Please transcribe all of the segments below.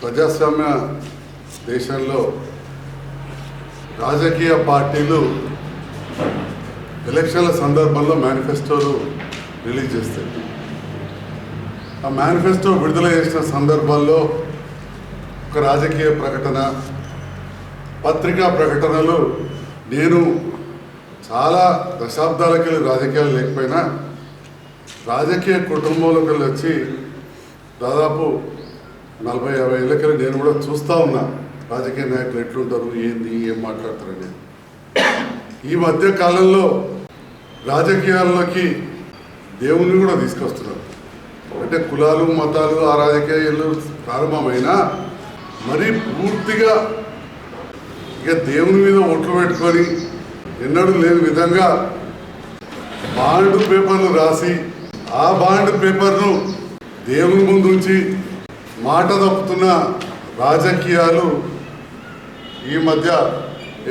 ప్రజాస్వామ్య దేశంలో రాజకీయ పార్టీలు ఎలక్షన్ల సందర్భంలో మేనిఫెస్టోలు రిలీజ్ చేస్తాయి. ఆ మేనిఫెస్టో విడుదల చేసిన సందర్భాల్లో ఒక రాజకీయ ప్రకటన, పత్రికా ప్రకటనలు నేను చాలా దశాబ్దాలకి రాజకీయాలు లేకపోయినా రాజకీయ కుటుంబంలోకి వచ్చి దాదాపు 40-50 ఏళ్ళకి నేను కూడా చూస్తూ ఉన్నా రాజకీయ నాయకులు ఎట్లుంటారు, ఏంది, ఏం మాట్లాడతారని. ఈ మధ్య కాలంలో రాజకీయాల్లోకి దేవుణ్ణి కూడా తీసుకొస్తున్నారు. అంటే కులాలు, మతాలు, ఆ రాజకీయాలు ప్రారంభమైనా మరీ పూర్తిగా ఇక దేవుని మీద ఒట్లు పెట్టుకొని ఎన్నడూ లేని విధంగా బాండ్ పేపర్లు రాసి ఆ బాండ్ పేపర్ను దేవుని ముందు ఉంచి మాట తప్పుతున్న రాజకీయాలు ఈ మధ్య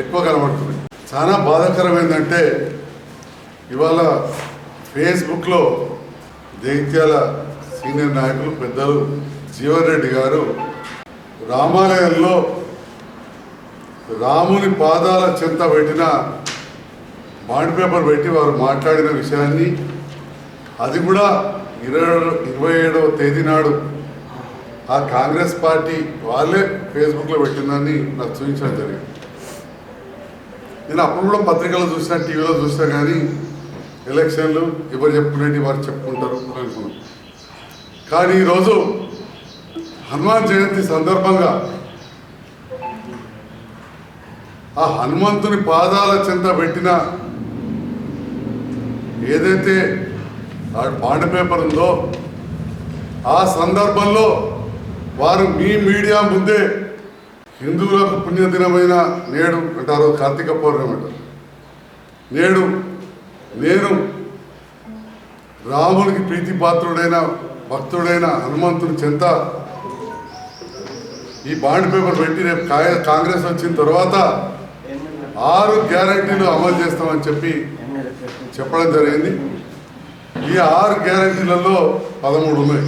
ఎక్కువ కనబడుతున్నాయి. చాలా బాధాకరం ఏంటంటే ఇవాళ ఫేస్బుక్లో జగిత్యాల సీనియర్ నాయకులు పెద్దలు జీవన్ రెడ్డి గారు రామాలయంలో రాముని పాదాల చెంత పెట్టిన బాండ్ పేపర్ పెట్టి వారు మాట్లాడిన విషయాన్ని, అది కూడా 27వ తేదీ నాడు ఆ కాంగ్రెస్ పార్టీ వాళ్ళే ఫేస్బుక్లో పెట్టిందని నాకు చూపించడం జరిగింది. నేను అప్పుడు కూడా పత్రికలు చూసినా, టీవీలో చూసినా, కానీ ఎలక్షన్లు ఎవరు చెప్పుకునేవి వారు చెప్పుకుంటారు అనుకున్నాను. కానీ ఈరోజు హనుమాన్ జయంతి సందర్భంగా ఆ హనుమంతుని పాదాల చెంత పెట్టిన ఏదైతే ఆ బాండ్ పేపర్ ఉందో ఆ సందర్భంలో వారు మీ మీడియా ముందే హిందువులకు పుణ్యదినమైన నేడు అంటారు, కార్తీక పౌర్ణమి అంటారు, నేడు నేను రామునికి ప్రీతిపాత్రుడైన భక్తుడైన హనుమంతుని చెంత ఈ బాండ్ పేపర్ పెట్టి రేపు కాంగ్రెస్ వచ్చిన తర్వాత 6 గ్యారంటీలు అమలు చేస్తామని చెప్పడం జరిగింది. ఈ 6 గ్యారంటీలలో 13 ఉన్నాయి.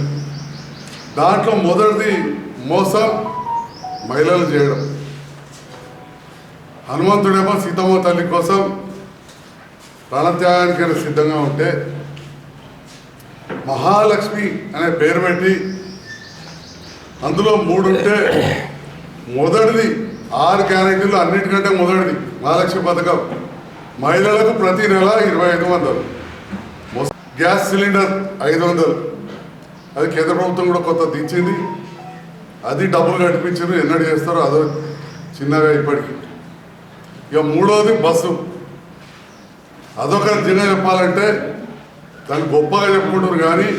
దాంట్లో మొదటిది మోసం, మహిళలు చేయడం. హనుమంతుడేమో సీతమ్మ తల్లి కోసం ప్రాణత్యాగానికైనా సిద్ధంగా ఉంటే మహాలక్ష్మి అనే పేరు పెట్టి అందులో 3 ఉంటే మొదటిది 6 గ్యారెంటీలు అన్నిటికంటే మొదటిది మహాలక్ష్మి పథకం. మహిళలకు ప్రతి నెల 2500, గ్యాస్ సిలిండర్ 500. అది కేంద్ర ప్రభుత్వం కూడా కొత్త దించింది, అది డబ్బులు కట్టించారు. ఎన్నడూ చేస్తారో అదో చిన్నగా ఇప్పటికి. ఇక 3వది బస్సు. అదొక నిజంగా చెప్పాలంటే దాన్ని గొప్పగా చెప్పుకుంటారు, కానీ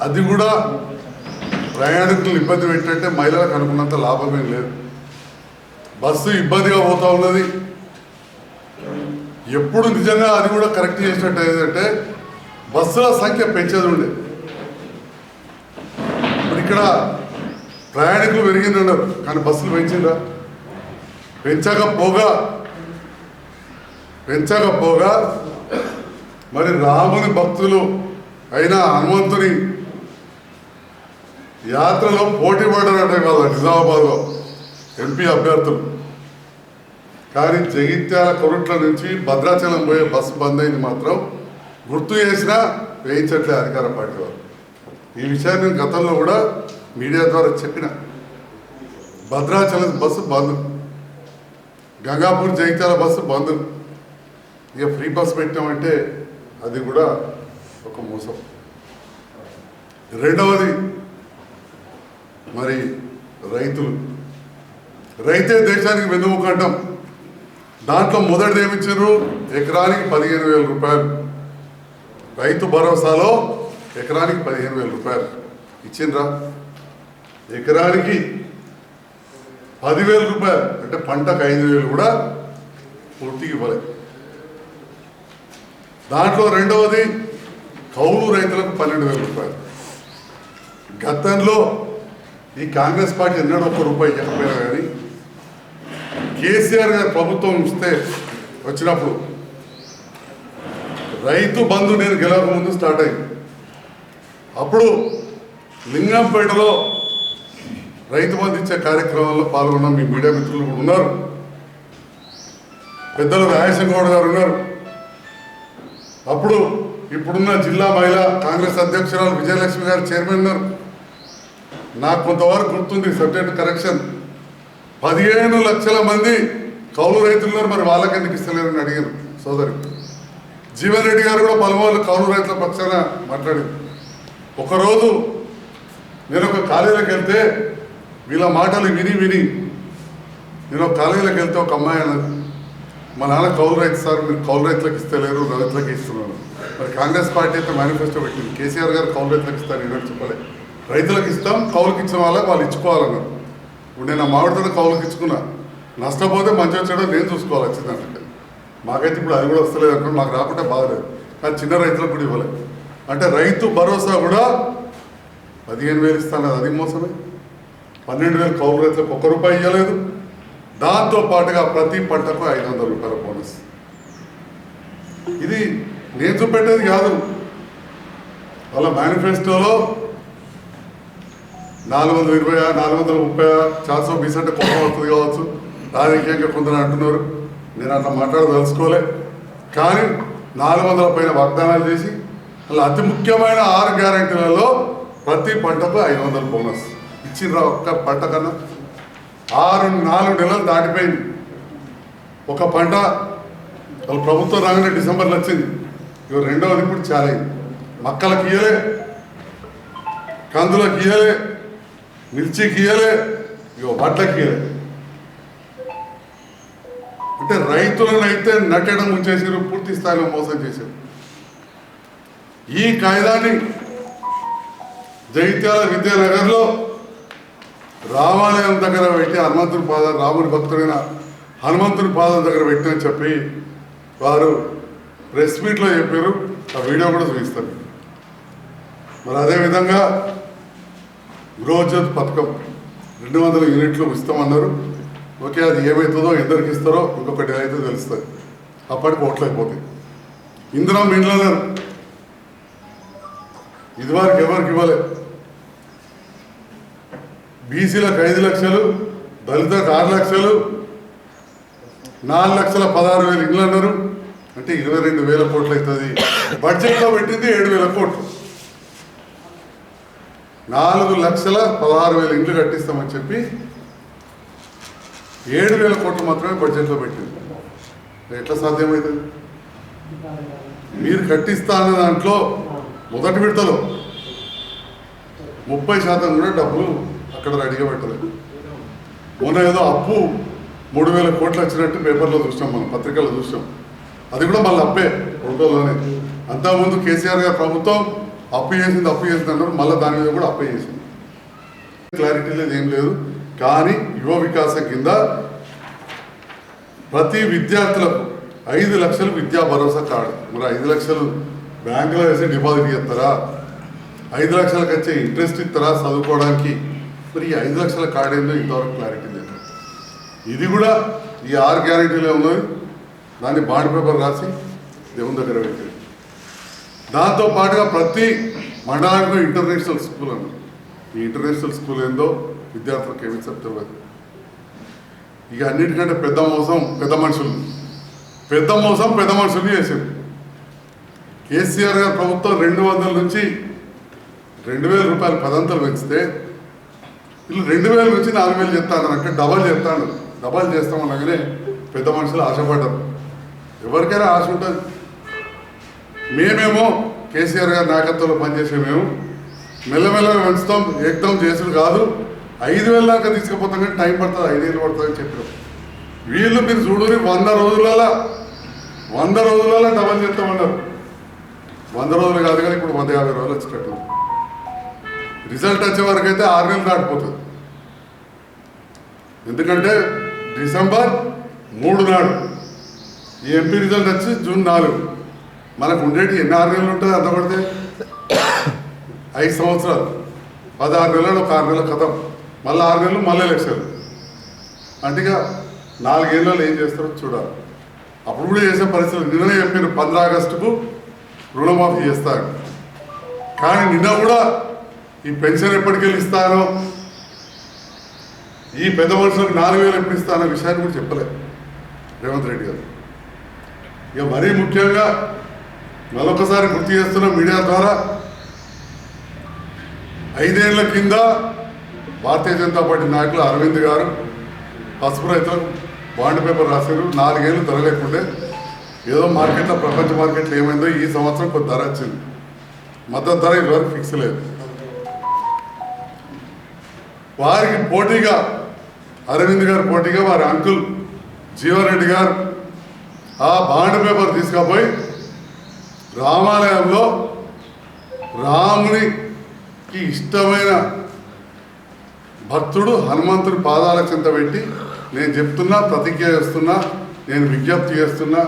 అది కూడా ప్రయాణికులు ఇబ్బంది పెట్టంటే మహిళలకు అనుకున్నంత లాభమేం లేదు. బస్సు ఇబ్బందిగా పోతూ ఉన్నది. ఎప్పుడు నిజంగా అది కూడా కరెక్ట్ చేసినట్టు ఏంటంటే బస్సుల సంఖ్య పెంచేది ఉండే. ఇప్పుడు ఇక్కడ ప్రయాణికులు పెరిగిందన్నారు, కానీ బస్సులు పెంచిందా? పెంచకపోగా మరి రాముని భక్తులు అయినా హనుమంతుని యాత్రలో పోటీ పడ్డారట వాళ్ళ నిజామాబాద్లో ఎంపీ అభ్యర్థులు. కానీ జగిత్యాల కొరుట్ల నుంచి భద్రాచలం పోయే బస్సు బంద్ అయింది మాత్రం గుర్తు చేసినా వేయించట్లే అధికార పార్టీ వాళ్ళు. ఈ విషయాన్ని నేను గతంలో కూడా మీడియా ద్వారా చెప్పిన. భద్రాచలం బస్సు బంద్, గంగాపూర్ జగిత్యాల బస్సు బంద్. ఇక ఫ్రీ బస్ పెట్టామంటే అది కూడా ఒక మోసం. రెండవది మరి రైతే దేశానికి వెన్నుముకంటాం. దాంట్లో మొదటిది ఏమిచ్చారు? ఎకరానికి 15,000 రూపాయలు. రైతు భరోసాలో ఎకరానికి 15,000 రూపాయలు ఇచ్చిండ్రా? ఎకరానికి 10,000 రూపాయలు అంటే పంటకు 5,000 కూడా పూర్తిగా ఇవ్వలేదు. దాంట్లో రెండవది కౌలు రైతులకు 12,000 రూపాయలు. గతంలో ఈ కాంగ్రెస్ పార్టీ ఎన్నడూ ₹1 ఇవ్వకపోయినా కానీ కేసీఆర్ గారు ప్రభుత్వం వచ్చినప్పుడు రైతు బంధు నేను గెలవక ముందు స్టార్ట్ అయింది. అప్పుడు లింగంపేటలో రైతు బంధు ఇచ్చే కార్యక్రమంలో పాల్గొన్న మీ మీడియా మిత్రులు కూడా ఉన్నారు. పెద్దలు రాజశేఖర గౌడ్ గారు ఉన్నారు. అప్పుడు ఇప్పుడున్న జిల్లా మహిళా కాంగ్రెస్ అధ్యక్షురాలు విజయలక్ష్మి గారు చైర్మన్ ఉన్నారు. నాకు కొంతవరకు గుర్తుంది, సబ్జెక్ట్ కరెక్షన్, 15 లక్షల మంది కౌలు రైతులు ఉన్నారు. మరి వాళ్ళకి ఎందుకు ఇస్తలేరని అడిగారు సోదరి. జీవన్ రెడ్డి గారు కూడా పలుమార్లు కౌలు రైతుల పక్షాన మాట్లాడారు. ఒకరోజు నేను ఒక కాలేజీలోకి వెళ్తే వీళ్ళ మాటలు విని నేను ఒక కాలేజీలోకి వెళ్తే ఒక అమ్మాయి అన్నది, మా నాన్న కౌలు రైతు సార్, మీరు కౌలు రైతులకు ఇస్తలేరు, రైతులకు ఇస్తున్నాను. మరి కాంగ్రెస్ పార్టీ అయితే మేనిఫెస్టో పెట్టింది, కేసీఆర్ గారు కౌలు రైతులకు ఇస్తాను, నేను చెప్పలేదు. రైతులకు ఇస్తాం, కౌలుకి ఇచ్చిన వాళ్ళకి వాళ్ళు ఇచ్చుకోవాలన్నారు. ఇప్పుడు నేను ఆ మామిడితో కౌలుకి ఇచ్చుకున్నా, నష్టపోతే మంచి వచ్చాడో నేను చూసుకోవాలి వచ్చిందంటే. మాకైతే ఇప్పుడు అది కూడా వస్తలేదు అనుకోండి, మాకు రాకుంటే బాధలేదు. కానీ చిన్న రైతులకు కూడా ఇవ్వలేదు. అంటే రైతు భరోసా కూడా 15,000 ఇస్తాను, అది మోసమే. 12,000 కౌలు రైతులకు ₹1 ఇవ్వలేదు. దాంతో పాటుగా ప్రతి పంటకు ₹500 బోనస్. ఇది నేను చూపెట్టేది కాదు, వాళ్ళ మేనిఫెస్టోలో 420, 430, 420 అంటే కోపం అవుతుంది కావచ్చు, రాజకీయంగా కొందరు అంటున్నారు. నేను అట్లా మాట్లాడదలుచుకోలే. కానీ 400 పైన వాగ్దానాలు చేసి అలా అతి ముఖ్యమైన 6 గ్యారెంటీలలో ప్రతి పంటకు 500 బోనస్ ఇచ్చిండ్రా. ఒక్క పంట కన్నా 4 నెలలు దాటిపోయింది. ఒక పంట వాళ్ళ ప్రభుత్వం రాగానే డిసెంబర్లో వచ్చింది. ఇక రెండవది ఇప్పుడు చాలా అయింది. మక్కలకు ఇయ్యలే, కందులకు ఇయ్యలే, మిర్చికి ఇయ్యలే, ఇక వడ్లకి ఇయ్యలే. అంటే రైతులను అయితే నట్టడం ముంచేసారు, పూర్తి స్థాయిలో మోసం చేశారు. ఈ కాయిదాన్ని జగిత్యాల విద్యానగర్లో రామాలయం దగ్గర పెట్టి హనుమంతుని పాదం, రాముడి భక్తుడైన హనుమంతుని పాదం దగ్గర పెట్టినని చెప్పి వారు ప్రెస్ మీట్లో చెప్పారు. ఆ వీడియో కూడా చూపిస్తారు. మరి అదేవిధంగా గృహజ్యోతి పథకం 200 యూనిట్లు ఇస్తామన్నారు. ఓకే, అది ఏమవుతుందో, ఎందరికి ఇస్తారో ఇంకొకటి అయితే తెలుస్తుంది. అప్పటికి ఓట్లు అయిపోతాయి. ఇందులో ఇండ్లన్నారు, ఇదివరకు ఎవరికి ఇవ్వలే. బీసీలకు 5 లక్షలు, దళితులకు 6 లక్షలు, 4,16,000 ఇండ్లు అన్నారు. అంటే 22,000 కోట్లు అవుతుంది. బడ్జెట్లో పెట్టింది 7,000 కోట్లు. 4,16,000 ఇండ్లు కట్టిస్తామని చెప్పి 7,000 కోట్లు మాత్రమే బడ్జెట్లో పెట్టింది. ఎట్లా సాధ్యమవుతుంది? మీరు కట్టిస్తా అన్న దాంట్లో మొదటి విడతలో 30% కూడా డబ్బులు అక్కడ రెడీగా పెట్టలేదు. మొన్న ఏదో అప్పు 3,000 కోట్లు వచ్చినట్టు పేపర్లో చూసాం, మనం పత్రికల్లో చూసాం. అది కూడా మళ్ళీ అప్పే ఫోటోలోనే. అంతకుముందు కేసీఆర్ గారు ప్రభుత్వం అప్పు చేసింది అన్నారు, మళ్ళీ దాని మీద కూడా అప్పు చేసింది. క్లారిటీ లేదు, ఏం లేదు. కానీ యువ వికాసం కింద ప్రతి విద్యార్థులకు 5 లక్షలు విద్యా భరోసా కార్డు. మరి 5 లక్షలు బ్యాంకులో వేసి డిపాజిట్ చేస్తారా? 5 లక్షలకు వచ్చే ఇంట్రెస్ట్ ఇస్తారా చదువుకోవడానికి? మరి ఈ 5 లక్షల కార్డు ఏందో ఇంతవరకు క్లారిటీ లేదు. ఇది కూడా ఈ 6 గ్యారెంటీలే ఉన్నది. దాన్ని బాండ్ పేపర్ రాసి దేవుని దగ్గర పెట్టారు. దాంతో పాటుగా ప్రతి మండలానికి ఇంటర్నేషనల్ స్కూల్ అన్నారు. ఈ ఇంటర్నేషనల్ స్కూల్ ఏందో విద్యార్థులకు ఏమి చెప్తారు. ఇక అన్నిటికంటే పెద్ద మోసం పెద్ద మనుషుల్ని చేశారు. కేసీఆర్ గారు ప్రభుత్వం 200 నుంచి 2,000 రూపాయలు పదంతలు పెంచితే వీళ్ళు 2,000 నుంచి 4,000 చెప్తాను. అంటే డబల్ చేస్తామనగానే పెద్ద మనుషులు ఆశపడ్డారు. ఎవరికైనా ఆశ ఉంటుంది. మేమేమో కేసీఆర్ గారి నాయకత్వంలో పనిచేసే మేము మెల్లమెల్లగా పెంచుతాం, ఏకదం చేసుడు కాదు, 5,000 దాకా తీసుకుపోతాం, కానీ టైం పడుతుంది, 5 ఏళ్ళు పడుతుందని చెప్పారు. వీళ్ళు మీరు చూడని 100 రోజులలో డబల్ చేస్తామన్నారు. 100 రోజులు కాదు, కానీ ఇప్పుడు 150 రోజులు వచ్చేటట్టు. రిజల్ట్ వచ్చే వరకు అయితే 6 నెలలు దాటిపోతుంది. ఎందుకంటే డిసెంబర్ 3 నాడు ఈ ఎంపీ రిజల్ట్ వచ్చి జూన్ 4. మనకు ఉండేటి ఎన్ని 6 నెలలు ఉంటుంది? అంత పడితే 5 సంవత్సరాలు, 16 నెలలు, ఒక 6 నెలల కథం, మళ్ళీ 6 నెలలు, మళ్ళీ ఎలక్షన్లు. అంటే ఇక 4 ఏళ్ళలో ఏం చేస్తారో చూడాలి. అప్పుడు కూడా చేసే పరిస్థితులు. నిన్ననే చెప్పారు 15 ఆగస్టుకు రుణమాఫీ చేస్తారు. కానీ నిన్న కూడా ఈ పెన్షన్ ఎప్పటికెళ్ళి ఇస్తారో ఈ పెద్ద మనుషులకు 4,000 ఎప్పుడు ఇస్తా అన్న విషయాన్ని కూడా చెప్పలేదు రేవంత్ రెడ్డి గారు. ఇక మరీ ముఖ్యంగా మరొకసారి గుర్తు చేస్తున్న మీడియా ద్వారా 5 ఏళ్ల కింద భారతీయ జనతా పార్టీ నాయకులు అరవింద్ గారు పసుపు రైతులకు బాండ్ పేపర్ రాశారు. 4 ఏళ్ళు ధర లేకుండే ఏదో మార్కెట్లో ప్రపంచ మార్కెట్లో ఏమైందో ఈ సంవత్సరం కొంత ధర వచ్చింది. మద్దతు ధర ఇదివరకు ఫిక్స్ లేదు. వారికి పోటీగా అరవింద్ గారు పోటీగా వారి అంకుల్ జీవారెడ్డి గారు ఆ బాండ్ పేపర్ తీసుకుపోయి రామాలయంలో రామునికి ఇష్టమైన భక్తుడు హనుమంతుడి పాదాల చెంత పెట్టి నేను చెప్తున్నా, ప్రతిజ్ఞ చేస్తున్నా, నేను విజ్ఞప్తి చేస్తున్నా,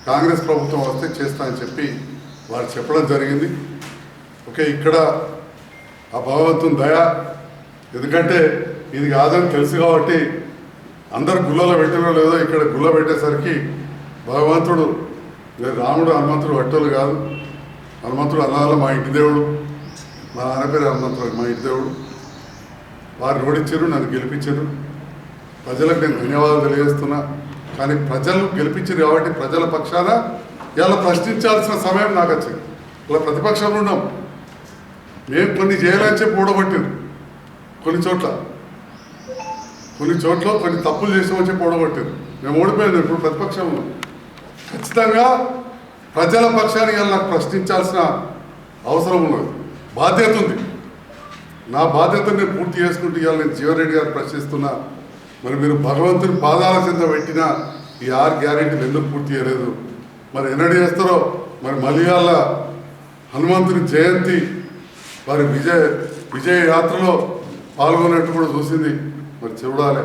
కాంగ్రెస్ ప్రభుత్వం వస్తే చేస్తా అని చెప్పి వారు చెప్పడం జరిగింది. ఓకే, ఇక్కడ ఆ భగవంతుని దయ, ఎందుకంటే ఇది కాదని తెలుసు కాబట్టి అందరు గుళ్ళలో పెట్టినో లేదో ఇక్కడ గుళ్ళ పెట్టేసరికి భగవంతుడు రాముడు హనుమంతుడు వట్టోలు కాదు. హనుమంతుడు అన్నాళ్ళ మా ఇంటి దేవుడు, మా నాన్న పేరు హనుమంతుడు, మా ఇంటి దేవుడు. వారు ఓడించారు, నన్ను గెలిపించారు. ప్రజలకు నేను ధన్యవాదాలు తెలియజేస్తున్నా. కానీ ప్రజలు గెలిపించారు కాబట్టి ప్రజల పక్షాన ఇలా ప్రశ్నించాల్సిన సమయం నాకు వచ్చింది. ఇలా ప్రతిపక్షంలో ఉన్నాం, మేము కొన్ని చేయాలని చెప్పి ఓడగొట్టారు. కొన్ని చోట్ల కొన్ని తప్పులు చేసామని చెప్పి ఓడగొట్టారు. మేము ఓడిపోయాను, ఇప్పుడు ప్రతిపక్షంలో ఉన్నాం. ఖచ్చితంగా ప్రజల పక్షాన్ని ఇలా నాకు ప్రశ్నించాల్సిన అవసరం ఉన్నది, బాధ్యత ఉంది. నా బాధ్యతను నేను పూర్తి చేసుకుంటూ ఇవాళ నేను జీవరెడ్డి గారు ప్రశ్నిస్తున్నా. మరి మీరు భగవంతుని పాదాల కింద పెట్టిన ఈ 6 గ్యారెంటీలు ఎందుకు పూర్తి చేయలేదు? మరి ఎన్నడూ చేస్తారో మరి మళ్ళీ వాళ్ళ హనుమంతుని జయంతి వారి విజయ యాత్రలో పాల్గొన్నట్టు కూడా చూసింది. మరి చూడాలి.